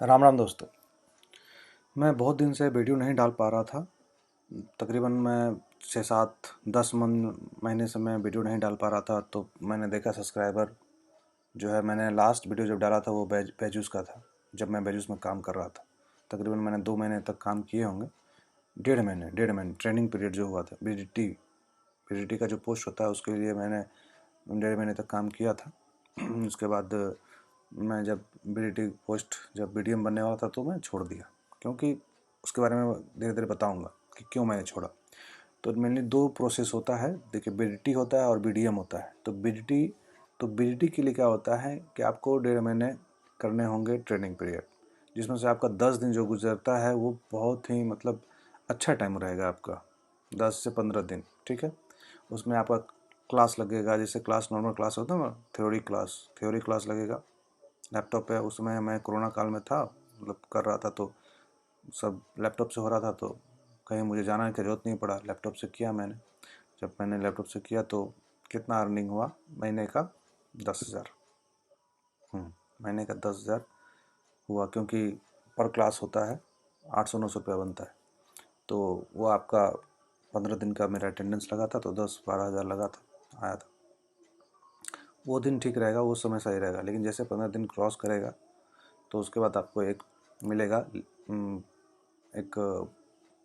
राम राम दोस्तों। मैं बहुत दिन से वीडियो नहीं डाल पा रहा था। तकरीबन मैं 6 7 10 महीने से मैं वीडियो नहीं डाल पा रहा था। तो मैंने देखा सब्सक्राइबर जो है, मैंने लास्ट वीडियो जब डाला था वो बैजूस का था, जब मैं बैजूस में काम कर रहा था। तकरीबन मैंने 2 महीने तक काम किए होंगे। 1.5 महीने ट्रेनिंग पीरियड जो हुआ था, बीडीटी का जो पोस्ट होता है उसके लिए मैंने 1.5 महीने तक काम किया था। उसके बाद मैं जब बीडीटी पोस्ट जब बीडीएम बनने वाला था तो मैं छोड़ दिया, क्योंकि उसके बारे में धीरे धीरे बताऊंगा कि क्यों मैंने छोड़ा। तो मेनली 2 प्रोसेस होता है, देखिए, बीडीटी होता है और बीडीएम होता है। तो बीडीटी के लिए क्या होता है कि आपको 1.5 महीने करने होंगे ट्रेनिंग पीरियड, जिसमें से आपका 10 दिन जो गुजरता है वो बहुत ही मतलब अच्छा टाइम रहेगा आपका, 10 से 15 दिन। ठीक है, उसमें आपका क्लास लगेगा, जैसे क्लास नॉर्मल क्लास होता है ना, थ्योरी क्लास लगेगा लैपटॉप पे। उसमें मैं कोरोना काल में था, मतलब कर रहा था, तो सब लैपटॉप से हो रहा था, तो कहीं मुझे जाने की ज़रूरत नहीं पड़ा, लैपटॉप से किया मैंने। जब मैंने लैपटॉप से किया तो कितना अर्निंग हुआ महीने का? 10,000। महीने का 10,000 हुआ, क्योंकि पर क्लास होता है 800 900 रुपया बनता है। तो वो आपका 15 दिन का मेरा अटेंडेंस लगा था, तो 10 12 हज़ार लगा था, आया था। वो दिन ठीक रहेगा, वो समय सही रहेगा। लेकिन जैसे 15 दिन क्रॉस करेगा तो उसके बाद आपको एक मिलेगा, एक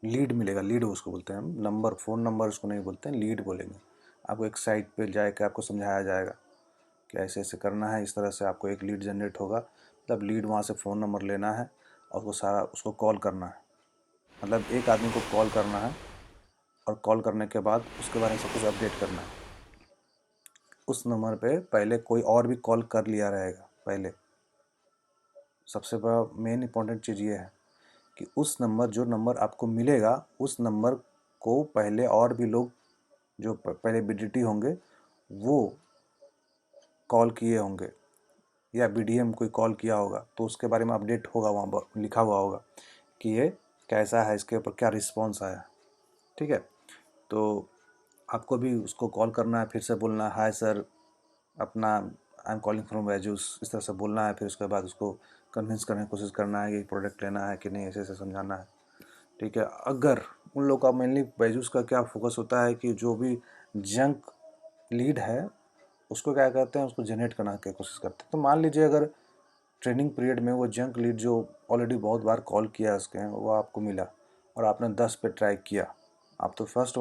लीड मिलेगा। लीड उसको बोलते हैं हम, नंबर, फ़ोन नंबर उसको नहीं बोलते हैं, लीड बोलेंगे। आपको एक साइट पे जाकर आपको समझाया जाएगा कि ऐसे ऐसे करना है, इस तरह से आपको एक लीड जनरेट होगा। मतलब लीड, वहाँ से फ़ोन नंबर लेना है और वो सारा उसको कॉल करना है। मतलब एक आदमी को कॉल करना है, और कॉल करने के बाद उसके बारे में सब कुछ अपडेट करना है। उस नंबर पे पहले कोई और भी कॉल कर लिया रहेगा पहले। सबसे बड़ा मेन इंपॉर्टेंट चीज़ ये है कि उस नंबर, जो नंबर आपको मिलेगा, उस नंबर को पहले और भी लोग जो पहले बीडीटी होंगे वो कॉल किए होंगे, या बीडीएम कोई कॉल किया होगा, तो उसके बारे में अपडेट होगा, वहाँ पर लिखा हुआ होगा कि ये कैसा है, इसके ऊपर क्या रिस्पॉन्स आया। ठीक है, तो आपको भी उसको कॉल करना है, फिर से बोलना है, हाय सर, अपना I am calling from Byju's, इस तरह से बोलना है। फिर उसके बाद उसको कन्विंस करने की कोशिश करना है कि प्रोडक्ट लेना है कि नहीं, ऐसे ऐसे समझाना है। ठीक है, अगर उन लोग का मेनली बैजूस का क्या फोकस होता है कि जो भी जंक लीड है उसको क्या करते हैं, उसको जनरेट करने की कोशिश करते हैं। तो मान लीजिए अगर ट्रेनिंग पीरियड में वो जंक लीड जो ऑलरेडी बहुत बार कॉल किया है उसके, वो आपको मिला और आपने 10 पे ट्राई किया। आप तो फर्स्ट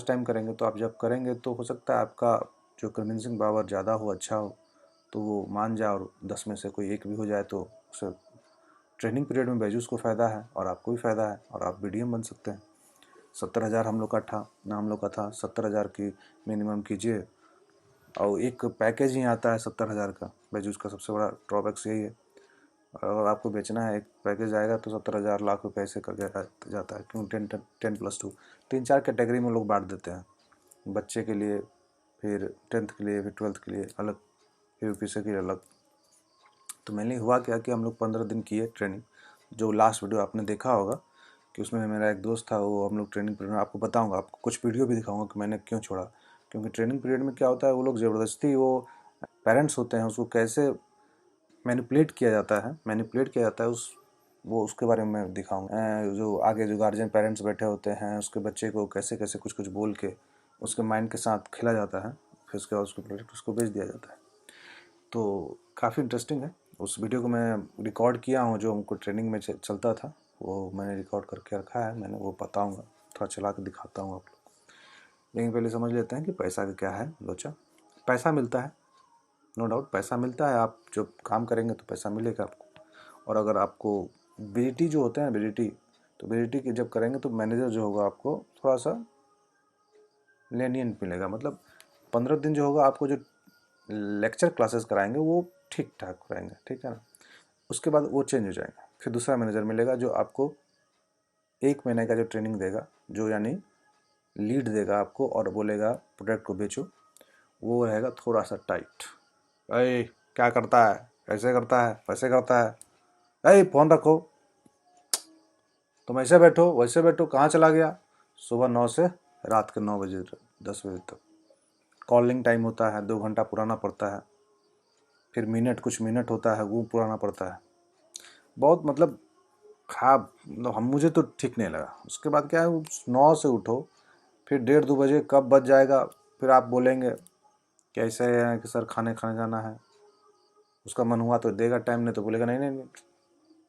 टाइम करेंगे, तो आप जब करेंगे तो हो सकता है आपका जो कन्विंसिंग पावर ज़्यादा हो, अच्छा हो, तो वो मान जाए, और 10 में से कोई एक भी हो जाए तो उसे ट्रेनिंग पीरियड में बैजूस को फ़ायदा है और आपको भी फ़ायदा है, और आप बीडीएम बन सकते हैं। 70,000 हम लोग का था। 70,000 की मिनिमम कीजिए, और एक पैकेज ही आता है 70,000 का। बैजूस का सबसे बड़ा ड्रॉबैक्स यही है। अगर आपको बेचना है, एक पैकेज आएगा तो 70,000 लाख रुपये ऐसे कर जाता है। क्यों? 10+2, 3 4 कैटेगरी में लोग बांट देते हैं। बच्चे के लिए, फिर 10th के लिए, फिर 12th के लिए अलग, फिर यूपीएससी के लिए अलग। तो मेनली हुआ क्या कि हम लोग 15 दिन किए ट्रेनिंग। जो लास्ट वीडियो आपने देखा होगा कि उसमें मेरा एक दोस्त था, वो हम लोग ट्रेनिंग पीरियड में, आपको बताऊंगा, आपको कुछ वीडियो भी दिखाऊंगा कि मैंने क्यों छोड़ा। क्योंकि ट्रेनिंग पीरियड में क्या होता है, वो लोग ज़बरदस्ती, वो पेरेंट्स होते हैं, उसको कैसे मैनिपुलेट किया जाता है वो उसके बारे में मैं दिखाऊंगा। जो आगे जो गार्जियन पेरेंट्स बैठे होते हैं, उसके बच्चे को कैसे कैसे कुछ कुछ बोल के उसके माइंड के साथ खेला जाता है, फिर उसके बाद उसको प्रोडक्ट उसको बेच दिया जाता है। तो काफ़ी इंटरेस्टिंग है। उस वीडियो को मैं रिकॉर्ड किया हूँ, जो हमको ट्रेनिंग में चलता था, वो मैंने रिकॉर्ड करके रखा है। मैंने वो बताऊँगा, थोड़ा चला के दिखाता हूँ आप लोग। लेकिन पहले समझ लेते हैं कि पैसा का क्या है लोचा। पैसा मिलता है, नो डाउट पैसा मिलता है। आप जब काम करेंगे तो पैसा मिलेगा आपको। और अगर आपको बीडीटी जो होते हैं, तो बीडीटी की जब करेंगे तो मैनेजर जो होगा आपको थोड़ा सा लेनियंट मिलेगा। मतलब 15 दिन जो होगा, आपको जो लेक्चर क्लासेस कराएंगे वो ठीक ठाक कराएंगे, ठीक है ना। उसके बाद वो चेंज हो जाएंगे, फिर दूसरा मैनेजर मिलेगा जो आपको 1 महीने का जो ट्रेनिंग देगा, जो यानी लीड देगा आपको और बोलेगा प्रोडक्ट को बेचो। वो रहेगा थोड़ा सा टाइट। अरे क्या करता है, ऐसे करता है, वैसे करता है, अरे फ़ोन रखो, तुम ऐसे बैठो वैसे बैठो, कहाँ चला गया। सुबह 9 से रात के 9 बजे 10 बजे तक कॉलिंग टाइम होता है, 2 घंटा पुराना पड़ता है। फिर कुछ मिनट होता है, वो पुराना पड़ता है। बहुत मतलब खराब, मतलब हम मुझे तो ठीक नहीं लगा। उसके बाद क्या है, 9 से उठो, फिर 1:30-2 बजे कब बज जाएगा, फिर आप बोलेंगे कि ऐसे है कि सर खाने खाने जाना है। उसका मन हुआ तो देगा टाइम, नहीं तो बोलेगा नहीं नहीं नहीं,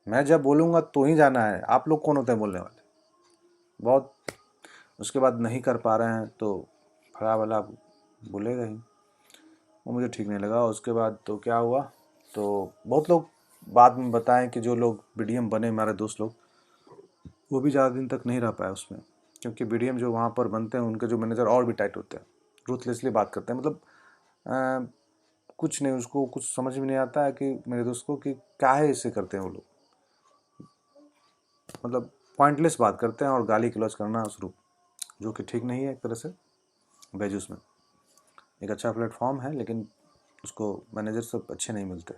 मैं जब बोलूँगा तो ही जाना है, आप लोग कौन होते हैं बोलने वाले। बहुत, उसके बाद नहीं कर पा रहे हैं तो भला भला बोलेगा ही, वो मुझे ठीक नहीं लगा। उसके बाद तो क्या हुआ, तो बहुत लोग बाद में बताएं कि जो लोग बीडीएम बने हमारे दोस्त लोग, वो भी ज़्यादा दिन तक नहीं रह पाए उसमें, क्योंकि बीडीएम जो वहाँ पर बनते हैं उनके जो मैनेजर और भी टाइट होते हैं, रूथलेसली बात करते हैं। मतलब अ, कुछ नहीं, उसको कुछ समझ में नहीं आता है कि मेरे दोस्त को कि क्या है इससे करते हैं वो लोग, मतलब पॉइंटलेस बात करते हैं और गाली गलौज करना शुरू, जो कि ठीक नहीं है एक तरह से। बेजूस में एक अच्छा प्लेटफॉर्म है, लेकिन उसको मैनेजर सब अच्छे नहीं मिलते,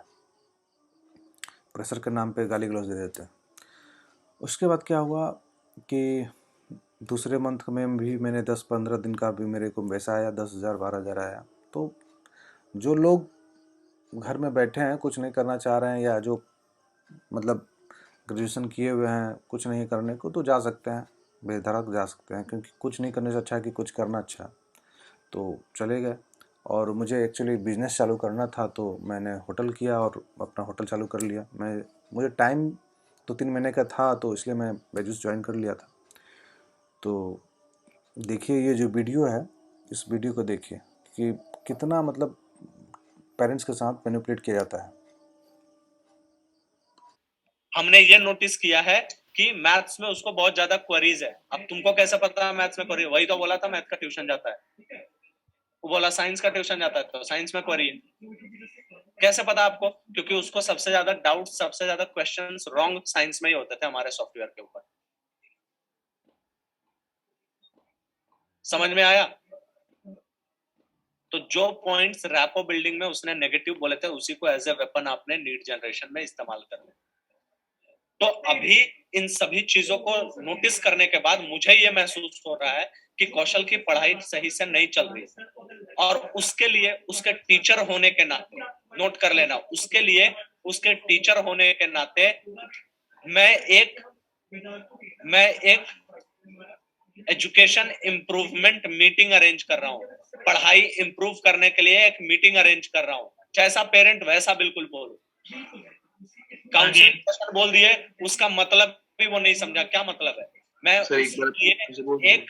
प्रेशर के नाम पे गाली गलौज दे देते हैं। उसके बाद क्या हुआ कि दूसरे मंथ में भी मैंने 10-15 दिन का भी मेरे को पैसा आया, 10,000 12,000 आया। तो जो लोग घर में बैठे हैं, कुछ नहीं करना चाह रहे हैं, या जो मतलब ग्रेजुएशन किए हुए हैं, कुछ नहीं करने को, तो जा सकते हैं, बेधड़क जा सकते हैं, क्योंकि कुछ नहीं करने से अच्छा है कि कुछ करना अच्छा है। तो चले गए, और मुझे एक्चुअली बिज़नेस चालू करना था, तो मैंने होटल किया और अपना होटल चालू कर लिया। मुझे टाइम 2-3 महीने का था, तो इसलिए मैं बेजूस ज्वाइन कर लिया था। तो देखिए ये जो वीडियो है, इस वीडियो को देखिए कि कितना मतलब पेरेंट्स के साथ मैनिपुलेट किया जाता है। हमने ये नोटिस किया है कि मैथ्स में उसको बहुत ज्यादा क्वेरीज है। अब तुमको कैसे पता है मैथ्स में क्वेरी? वही तो बोला था मैथ का ट्यूशन जाता है। वो बोला साइंस का ट्यूशन जाता है, तो साइंस में क्वेरी है। कैसे पता आपको? क्योंकि उसको सबसे ज्यादा डाउट, सबसे ज्यादा क्वेश्चंस रॉन्ग साइंस में ही होते थे हमारे सॉफ्टवेयर के ऊपर। समझ में आया? तो जो पॉइंट्स रैपो बिल्डिंग में उसने नेगेटिव बोले थे, उसी को एज ए वेपन आपने नीड जनरेशन में इस्तेमाल कर लिया। तो अभी इन सभी चीजों को नोटिस करने के बाद मुझे ये महसूस हो रहा है कि कौशल की पढ़ाई सही से नहीं चल रही है, और उसके लिए उसके टीचर होने के नाते, नोट कर लेना, उसके लिए उसके टीचर होने के नाते मैं एक एजुकेशन इम्प्रूवमेंट मीटिंग अरेंज कर रहा हूँ। पढ़ाई इंप्रूव करने के लिए एक मीटिंग अरेंज कर रहा हूँ। जैसा पेरेंट वैसा बिल्कुल बोलो। काउंसलिंग सेशन बोल दिए, उसका मतलब भी वो नहीं समझा क्या मतलब है। मैं उसके लिए एक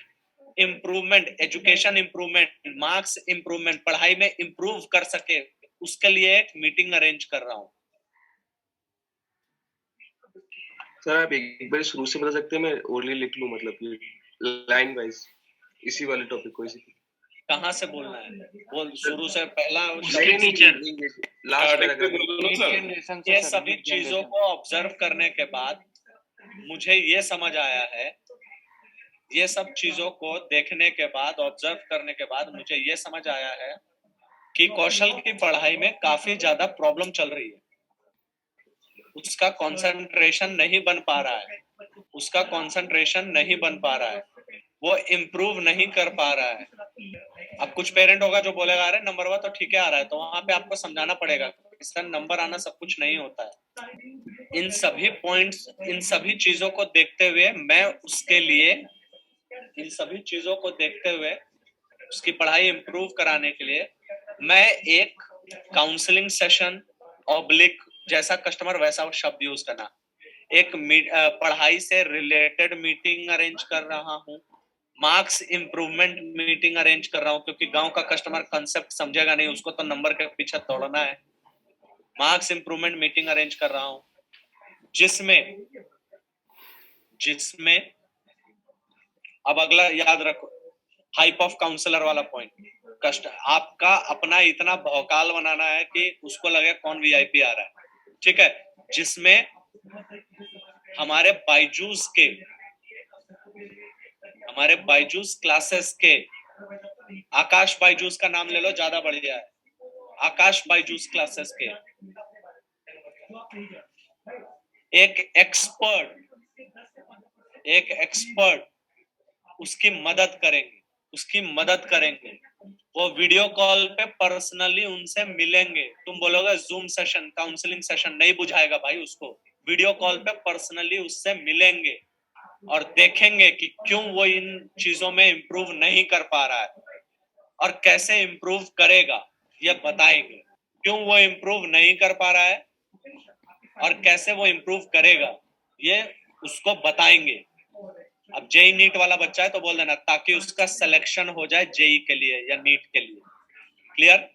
improvement, education improvement, marks improvement, पढ़ाई में इम्प्रूव कर सके, उसके लिए एक मीटिंग अरेंज कर रहा हूँ। सर आप एक बार शुरू से बता सकते हैं, मैं ओरली लिख लूं, मतलब लाइन वाइज इसी वाले टॉपिक को। इसी कहाँ से बोलना है? बोल शुरू से, पहला लास्ट। ये सभी चीजों को ऑब्जर्व करने के बाद मुझे ये समझ आया है, ये सब चीजों को देखने के बाद, ऑब्जर्व करने के बाद मुझे ये समझ आया है कि कौशल की पढ़ाई में काफी ज्यादा प्रॉब्लम चल रही है। उसका कंसंट्रेशन नहीं बन पा रहा है, उसका कंसंट्रेशन नहीं बन पा रहा है, वो इम्प्रूव नहीं कर पा रहा है। अब कुछ पेरेंट होगा जो बोलेगा अरे नंबर वन तो ठीक है आ रहा है, तो वहां पे आपको समझाना पड़ेगा इसका नंबर आना सब कुछ नहीं होता है। इन सभी पॉइंट्स, इन सभी चीजों को देखते हुए मैं उसके लिए, इन सभी चीजों को देखते हुए उसकी पढ़ाई इंप्रूव कराने के लिए मैं एक काउंसलिंग सेशन, ऑब्लिक, जैसा कस्टमर वैसा शब्द यूज करना, एक पढ़ाई से रिलेटेड मीटिंग अरेंज कर रहा हूँ। मार्क्स इंप्रूवमेंट मीटिंग अरेंज कर रहा हूँ, क्योंकि गांव का कस्टमर कंसेप्ट समझेगा नहीं, उसको तो नंबर के पीछे दौड़ना है। मार्क्स इंप्रूवमेंट मीटिंग अरेंज कर रहा हूँ, जिसमें जिसमें अब अगला याद रखो, हाइप ऑफ काउंसलर वाला पॉइंट। कष्ट आपका अपना इतना भौकाल बनाना है कि उसको लगे कौन वीआईपी आ रहा है, ठीक है? जिसमें हमारे बायजूस क्लासेस के, आकाश बायजूस का नाम ले लो, ज्यादा बढ़िया है। आकाश बायजूस क्लासेस के एक एक्सपर्ट उसकी मदद करेंगे। वो वीडियो कॉल पे पर्सनली उनसे मिलेंगे। तुम बोलोगे जूम सेशन, काउंसलिंग सेशन नहीं बुझाएगा भाई उसको। वीडियो कॉल पे पर्सनली उससे मिलेंगे और देखेंगे कि क्यों वो इन चीजों में इम्प्रूव नहीं कर पा रहा है और कैसे इम्प्रूव करेगा, ये बताएंगे। क्यों वो इम्प्रूव नहीं कर पा रहा है और कैसे वो इम्प्रूव करेगा, ये उसको बताएंगे। अब जेई नीट वाला बच्चा है तो बोल देना, ताकि उसका सिलेक्शन हो जाए जेई के लिए या नीट के लिए। क्लियर?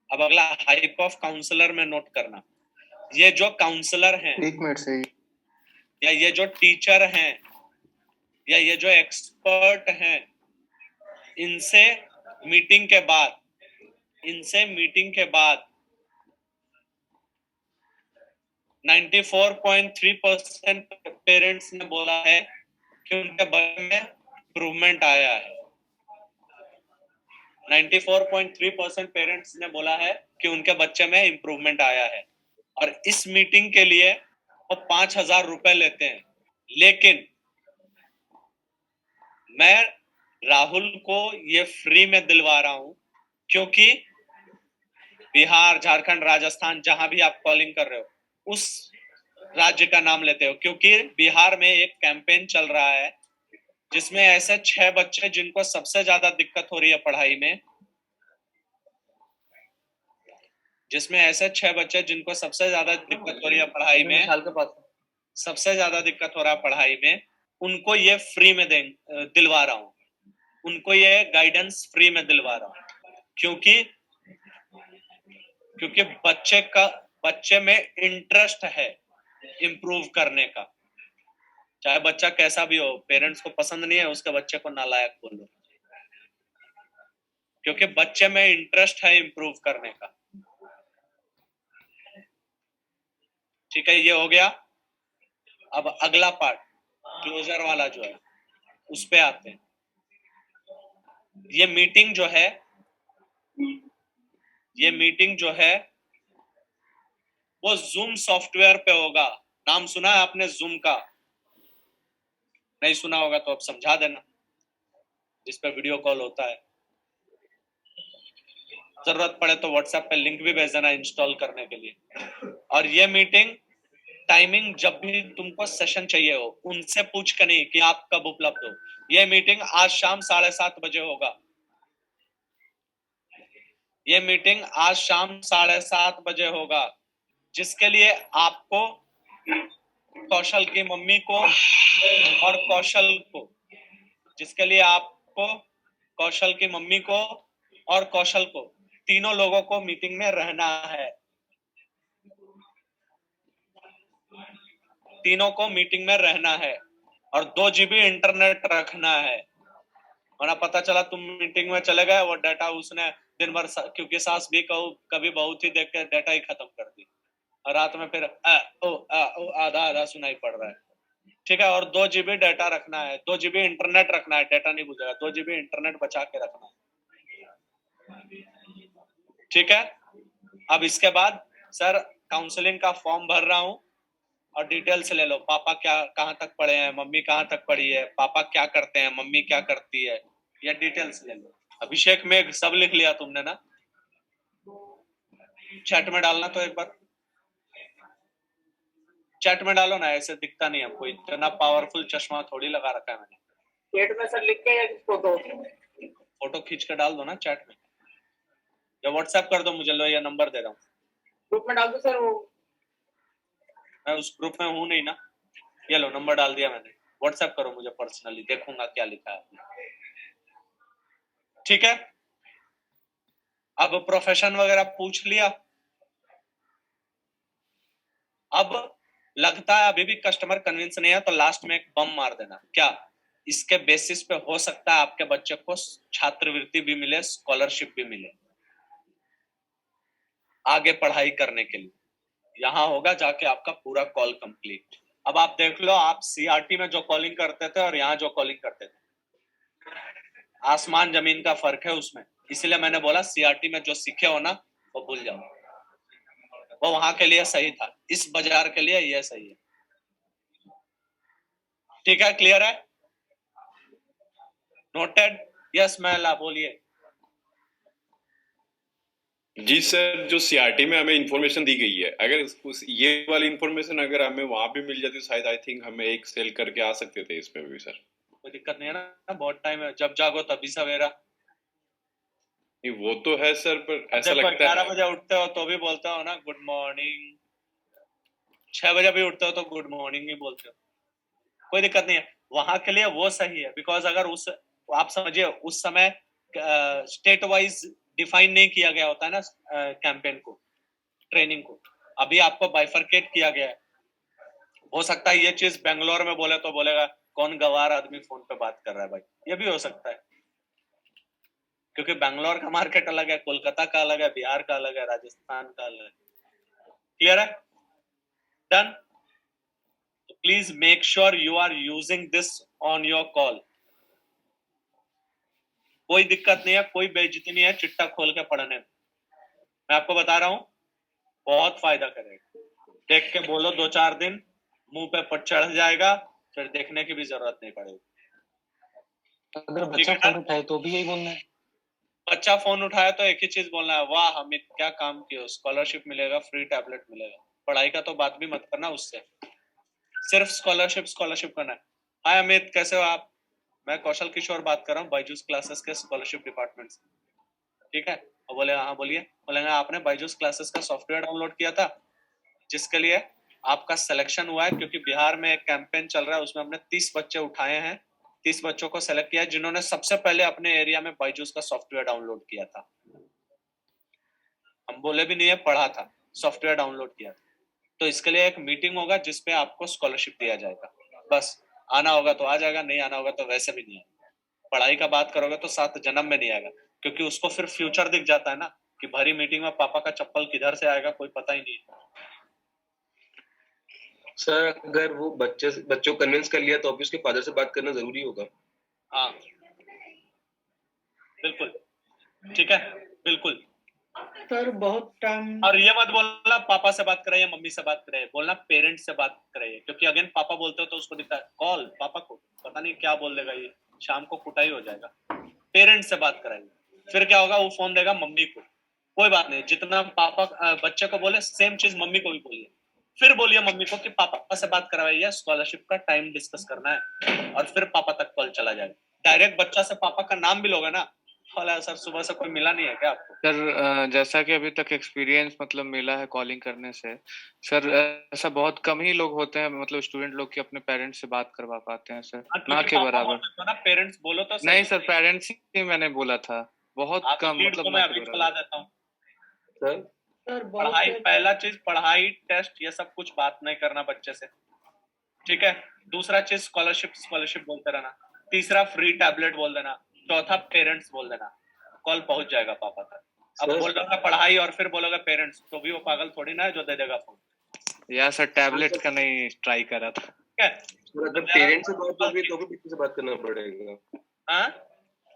अब अगला हाइप ऑफ काउंसलर में नोट करना। ये जो काउंसलर हैं, एक मिनट से या ये जो टीचर हैं, या ये जो एक्सपर्ट हैं, इनसे मीटिंग के बाद 94.3% पेरेंट्स ने बोला है कि उनके बच्चे में इम्प्रूवमेंट आया है। 94.3% पेरेंट्स ने बोला है कि उनके बच्चे में इम्प्रूवमेंट आया है। और इस मीटिंग के लिए वो 5,000 रुपए लेते हैं। लेकिन मैं राहुल को ये फ्री में दिलवा रहा हूं, क्योंकि बिहार, झारखंड, राजस्थान, जहां भी आप कॉलिंग कर रहे हो, उस राज्य का नाम लेते हो, क्योंकि बिहार में एक कैंपेन चल रहा है जिसमें ऐसे 6 बच्चे जिनको सबसे ज्यादा दिक्कत हो रही है पढ़ाई में, जिसमें ऐसे 6 बच्चे जिनको सबसे ज्यादा दिक्कत हो रही है पढ़ाई में, सबसे ज्यादा दिक्कत हो रहा है पढ़ाई में, उनको ये फ्री में दिलवा रहा हूं। उनको ये गाइडेंस फ्री में दिलवा रहा हूं, क्योंकि बच्चे में इंटरेस्ट है इम्प्रूव करने का। चाहे बच्चा कैसा भी हो, पेरेंट्स को पसंद नहीं है उसके बच्चे को नालायक बोलो, क्योंकि बच्चे में इंटरेस्ट है इम्प्रूव करने का। ठीक है, ये हो गया। अब अगला पार्ट क्लोजर वाला जो है, उस पे आते हैं। ये मीटिंग जो है वो जूम सॉफ्टवेयर पे होगा। नाम सुना है आपने जूम का? नहीं सुना होगा तो अब समझा देना, जिस पे वीडियो कॉल होता है। जरूरत पड़े तो व्हाट्सएप पे लिंक भी भेज देना इंस्टॉल करने के लिए। और ये मीटिंग टाइमिंग, जब भी तुमको सेशन चाहिए हो, उनसे पूछ कर नहीं कि आप कब उपलब्ध हो। ये मीटिंग आज शाम 7:30 बजे होगा। ये मीटिंग आज शाम 7:30 बजे होगा, जिसके लिए आपको कौशल की मम्मी को और कौशल की मम्मी को और कौशल को, तीनों लोगों को मीटिंग में रहना है। तीनों को मीटिंग में रहना है और 2 GB इंटरनेट रखना है। वरना पता चला तुम मीटिंग में चले गए, वो डाटा उसने दिन भर, क्योंकि सास भी कभी बहुत ही देख के डाटा ही खत्म कर दी, और रात में फिर आधा सुनाई पड़ रहा है। ठीक है, और 2 GB डाटा रखना है, 2 GB इंटरनेट रखना है, डाटा नहीं बुझेगा, 2 GB इंटरनेट बचा के रखना है। ठीक है, अब इसके बाद सर काउंसलिंग का फॉर्म भर रहा हूं और डिटेल्स ले लो। पापा कहाँ तक पढ़े हैं, मम्मी कहाँ तक पढ़ी है, पापा क्या करते हैं, मम्मी क्या करती है, ये डिटेल्स ले लो। अभिषेक मेघ सब लिख लिया तुमने ना? चैट में डालना तो एक बार चैट में डालो ना, ऐसे दिखता नहीं हमको। इतना पावरफुल चश्मा थोड़ी लगा रखा है मैंने। चैट में सर लिख के या फोटो खींच के डाल दो ना चैट में, या व्हाट्सएप कर दो मुझे। लो ये नंबर दे रहा हूँ, ग्रुप में डाल दो सर। वो मैं उस ग्रुप में हूँ नहीं ना। ये लो नंबर डाल दिया मैंने, व्हाट्सएप करो मुझे पर्सनली, देखूंगा क्या लिखा है आपने। ठीक है, अब प्रोफेशन वगैरह पूछ लिया। अब लगता है अभी भी कस्टमर कन्विंस नहीं है, तो लास्ट में एक बम मार देना। क्या इसके बेसिस पे हो सकता है आपके बच्चे को छात्रवृत्ति भी मिले, स्कॉलरशिप भी मिले आगे पढ़ाई करने के लिए? यहां होगा जाके आपका पूरा कॉल कंप्लीट। अब आप देख लो, आप सीआरटी में जो कॉलिंग करते थे और यहाँ जो कॉलिंग करते थे, आसमान जमीन का फर्क है उसमें। इसलिए मैंने बोला सीआरटी में जो सीखे हो ना, वो भूल जाओ, वो वहां के लिए सही था, इस बाजार के लिए ये सही है। ठीक है, क्लियर है? नोटेड? यस महिला बोलिए। जी सर, जो सीआरटी में हमें इंफॉर्मेशन दी गई है, अगर उस ये वाली इंफॉर्मेशन अगर हमें वहां भी मिल जाती शायद आई थिंक हमें एक सेल करके आ सकते थे इसमें भी सर। कोई दिक्कत नहीं है ना, बहुत टाइम है, जब जागो तभी सवेरा। नहीं वो तो है सर, पर ऐसा देखो लगता 11 है। बजे उठते हो तो भी बोलते हो ना गुड मॉर्निंग, 6 बजे भी उठते हो तो गुड मॉर्निंग ही बोलते हो, कोई दिक्कत नहीं है। वहां के लिए वो सही है, बिकॉज अगर उस, आप समझिए उस समय स्टेट वाइज डिफाइन नहीं किया गया होता है ना कैंपेन को, ट्रेनिंग को, अभी आपको बाइफरकेट किया गया है। हो सकता है ये चीज बेंगलोर में बोले तो बोलेगा कौन गवार आदमी फोन पे बात कर रहा है भाई, ये भी हो सकता है, क्योंकि बेंगलोर का मार्केट अलग है, कोलकाता का अलग है, बिहार का अलग है, राजस्थान का अलग है। क्लियर है? Done? Please make sure you are using this on your call. कोई दिक्कत नहीं है, कोई बेइज्जती नहीं है चिट्टा खोल के पढ़ने में, मैं आपको बता रहा हूं बहुत फायदा करेगा। देख के बोलो 2-4 दिन, मुंह पे पट चढ़ जाएगा, फिर देखने की भी जरूरत नहीं पड़ेगी। अगर बच्चा फोन उठाए तो भी यही बोलना है? बच्चा फोन उठाया तो एक ही चीज बोलना है, वाह हमिद क्या काम किया, स्कॉलरशिप मिलेगा, फ्री टैबलेट मिलेगा। पढ़ाई का तो बात भी मत करना उससे, सिर्फ स्कॉलरशिप स्कॉलरशिप करना है। हाय अमित कैसे हो आप, मैं कौशल किशोर बात कर रहा हूँ बायजूस क्लासेस के स्कॉलरशिप डिपार्टमेंट से। ठीक है, और बोले हाँ बोलिए, बोलेंगे आपने बायजूस क्लासेस का सॉफ्टवेयर डाउनलोड किया था जिसके लिए आपका सिलेक्शन हुआ है, क्योंकि बिहार में एक कैंपेन चल रहा है, उसमें हमने 30 बच्चे उठाए हैं, 30 बच्चों को सेलेक्ट किया है जिन्होंने सबसे पहले अपने एरिया में बायजूस का सॉफ्टवेयर डाउनलोड किया था। हम बोले भी नहीं है, पढ़ा था, सॉफ्टवेयर डाउनलोड किया था। तो इसके लिए एक मीटिंग होगा जिसपे आपको स्कॉलरशिप दिया जाएगा, बस आना होगा तो आ जाएगा, नहीं आना होगा तो वैसे भी नहीं आएगा। पढ़ाई का बात करोगे तो 7 जन्म में नहीं आएगा, क्योंकि उसको फिर फ्यूचर दिख जाता है ना कि भरी मीटिंग में पापा का चप्पल किधर से आएगा कोई पता ही नहीं है। सर अगर वो बच्चों को कन्विंस कर लिया तो अभी उसके फादर से बात करना जरूरी होगा। हाँ बिल्कुल, ठीक है बिल्कुल। सर बहुत टाइम, और ये मत बोलना पापा से बात करे या मम्मी से बात करे, बोलना पेरेंट्स से बात करे, क्योंकि अगेन पापा बोलते हो तो उसको दिखता है कॉल पापा को, पता नहीं क्या बोल देगा ये, शाम को कुटाई हो जाएगा। पेरेंट्स से बात कराइए, फिर क्या होगा वो फोन देगा मम्मी को, कोई बात नहीं, जितना पापा बच्चे को बोले सेम चीज मम्मी को भी बोलिए, फिर बोलिए मम्मी को कि पापा से बात करवाइए, स्कॉलरशिप का टाइम डिस्कस करना है, और फिर पापा तक कॉल चला जाएगा। डायरेक्ट बच्चा से पापा का नाम भी लोगे ना, बोला सर सुबह से कोई मिला नहीं है क्या आपको? सर जैसा कि अभी तक एक्सपीरियंस मतलब मिला है कॉलिंग करने से, सर ऐसा बहुत कम ही लोग होते हैं मतलब स्टूडेंट लोग कि अपने पेरेंट्स से बात करवा पाते हैं सर, ना के बराबर। ना पेरेंट्स बोलो तो नहीं सर, पेरेंट्स ही मैंने बोला था, बहुत आप कम लीड मतलब को ना मैं के अभी बराबर। चला देता हूँ। सर सर बहुत पढ़ाई से पहला चीज, पढ़ाई टेस्ट ये सब कुछ बात नहीं करना बच्चे से, ठीक है। दूसरा चीज स्कॉलरशिप स्कॉलरशिप बोलते रहना, तीसरा फ्री टैबलेट बोल देना, चौथा पेरेंट्स बोल देना, कॉल पहुंच जाएगा पापा तक। अब सर- बोल रहा पढ़ाई और फिर बोलोगे पेरेंट्स, तो भी वो पागल थोड़ी ना है जो दे देगा फोन। या सर टैबलेट का नहीं ट्राई करा था। ठीक है, सर अगर पेरेंट्स से बात होगी तो भी बच्चे से बात करना पड़ेगा। हाँ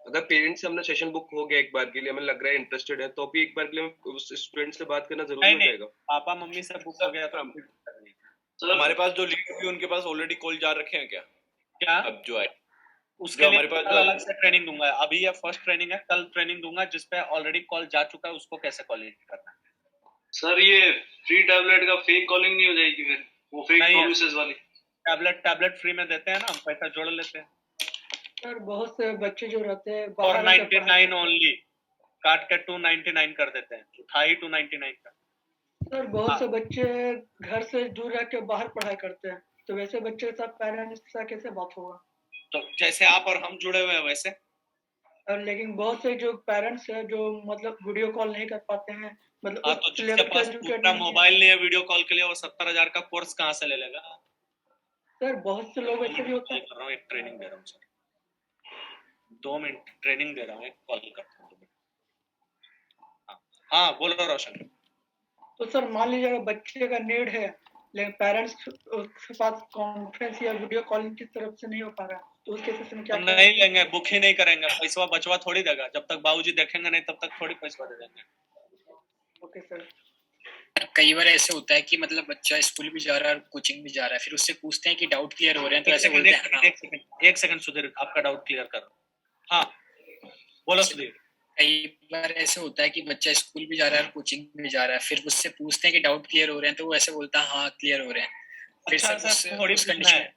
अगर पेरेंट्स से हमने सेशन बुक हो गया एक बार के लिए, हमें लग रहा है इंटरेस्टेड है, तो भी एक बार के लिए उस स्टूडेंट से बात करना जरूरी नहीं हो नहीं, जाएगा। पापा मम्मी से बुक हो गया तो हमारे पास जो लीड हुई उनके पास ऑलरेडी कॉल जा रखे हैं क्या? क्या अब जो है उसके जो लिए हमारे पास कल जो अलग से ट्रेनिंग दूंगा, अभी ये फर्स्ट ट्रेनिंग है, कल ट्रेनिंग दूंगा जिसपे ऑलरेडी कॉल जा चुका है उसको कैसे कॉल करना है। सर ये फ्री टैबलेट का फेक कॉलिंग नहीं हो जाएगी फिर, वो फेक नहीं है। प्रोमिसेस वाली? टैबलेट फ्री में देते हैं ना, हम पैसा जोड़ लेते हैं। सर बहुत से बच्चे जो रहते हैं बाहर रहकर 499 ओनली, काट के 299 कर देते हैं, उठा ही 299 का। सर बहुत से बच्चे घर से दूर रह के बाहर पढ़ाई करते हैं, तो वैसे बच्चे के साथ पेरेंट्स के साथ कैसे बात होगा? तो जैसे आप और हम जुड़े हुए हैं वैसे। और लेकिन बहुत से जो पेरेंट्स हैं जो मतलब वीडियो कॉल नहीं कर पाते हैं, मतलब हाँ, तो उस जिसके लेवल का पास एजुकेट पूरा नहीं है। मोबाइल नहीं है वीडियो कॉल के लिए, वो 70,000 का कोर्स कहाँ से ले लेगा? सर बहुत से लोग ऐसे भी होते हैं। कर रहा हूँ, एक ट्रेनिंग दे रहा हूँ सर, 2 मिनट ट्रेनिंग दे रहा हूँ, एक कॉल करता हूँ। हाँ बोलो रोशन। तो सर मान लीजिए अगर बच्चे का नीड है लेकिन पेरेंट्स के पास कॉन्फ्रेंस या वीडियो कॉलिंग की तरफ से नहीं हो पा रहा, तो उस केसेस में क्या हम नहीं लेंगे, बुक ही नहीं करेंगे, पैसा बचवा थोड़ी देगा, जब तक बाबूजी देखेंगे नहीं तब तक थोड़ी पैसा दे देंगे। Okay sir. कई बार ऐसे होता है कि मतलब बच्चा स्कूल भी जा रहा है और कोचिंग भी जा रहा है, फिर उससे पूछते हैं कि डाउट क्लियर हो रहे हैं तो ऐसे बोलते हैं एक सेकंड सुधीर, आपका डाउट क्लियर कर। हाँ बोलो सुधीर। कई बार ऐसे होता है कि बच्चा स्कूल भी जा रहा है और कोचिंग भी जा रहा है, फिर उससे पूछते हैं कि डाउट क्लियर हो रहे हैं, तो वो ऐसे बोलता है हाँ क्लियर हो रहे हैं। फिर अच्छा सर सर थोड़ी उस पूछना कंडीशन है,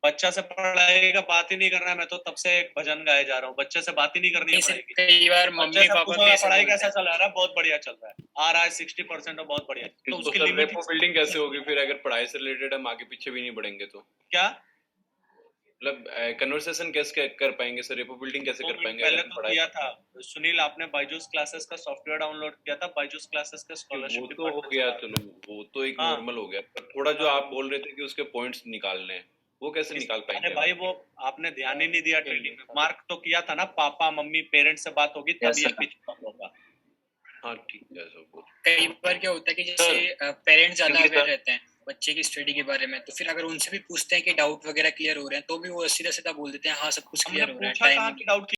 बच्चा से पढ़ाई का बात ही नहीं करना है। मैं तो तब से एक भजन गाए जा रहा हूँ, बच्चे से बात ही नहीं करनी है में पढ़ाई की। कई बार बच्चे मम्मी से पापा पूछो भी ऐसे पढ़ाई बोलते कैसा हैं। चल रहा है, बहुत बढ़िया चल रहा है, आ रहा है 60% और बहुत बढ़िया। तो तो उसकी सर लिमिट रेपो बिल्डिंग कैसे होगी फिर अगर पढ़ाई से रिलेटेड हम आगे पीछे भी नहीं बढ़ेंगे तो? क्या मतलब कन्वर्सेशन कैसे कर पाएंगे सर? रेपो बिल्डिंग कैसे कर पाएंगे पहले अगर तो पढ़ाई? किया था सुनील, आपने बायजूस क्लासेस का सॉफ्टवेयर डाउनलोड किया था, बायजूस क्लासेस के वो स्कॉलरशिप तो हो डिपार्टमेंट से गया, बात। चलो वो तो एक हाँ नॉर्मल हो गया, पर थोड़ा जो हाँ। आप बोल रहे थे कि उसके पॉइंट्स निकालने हैं, वो कैसे निकाल अरे पाएंगे भाई हम? वो आपने ध्यान ही नहीं दिया ट्रेनिंग में, मार्क तो किया था ना, पापा मम्मी पेरेंट्स से बात होगी तब ये पिच होगा। हाँ ठीक है सर, वो कई बार क्या होता है कि जैसे पेरेंट्स ज्यादा अवेयर रहते हैं बच्चे की स्टडी के बारे में, तो फिर अगर उनसे भी पूछते हैं कि डाउट वगैरह क्लियर हो रहे हैं, तो भी वो सीधा सीधा बोल देते हैं हाँ सब कुछ हमने क्लियर हो रहा है, पूछा कहाँ टाइम कि डाउट